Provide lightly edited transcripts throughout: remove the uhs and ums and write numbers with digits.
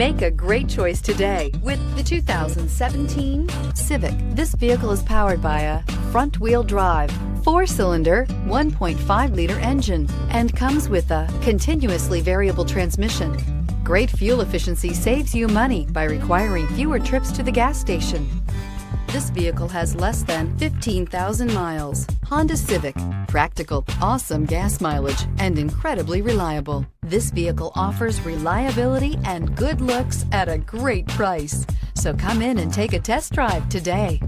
Make a great choice today with the 2017 Civic. This vehicle is powered by a front-wheel drive, 4-cylinder, 1.5-liter engine, and comes with a continuously variable transmission. Great fuel efficiency saves you money by requiring fewer trips to the gas station. This vehicle has less than 15,000 miles. Honda Civic. Practical, awesome gas mileage, and incredibly reliable. This vehicle offers reliability and good looks at a great price. So come in and take a test drive today.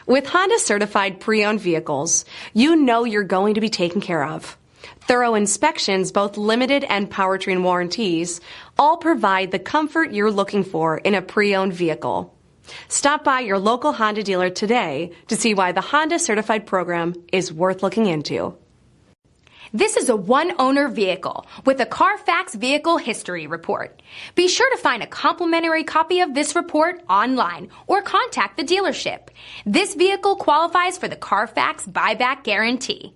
With Honda certified pre-owned vehicles, you know you're going to be taken care of. Thorough inspections, both limited and powertrain warranties, all provide the comfort you're looking for in a pre-owned vehicle. Stop by your local Honda dealer today to see why the Honda certified program is worth looking into. This is a one-owner vehicle with a Carfax Vehicle History Report. Be sure to find a complimentary copy of this report online or contact the dealership. This vehicle qualifies for the Carfax Buyback Guarantee.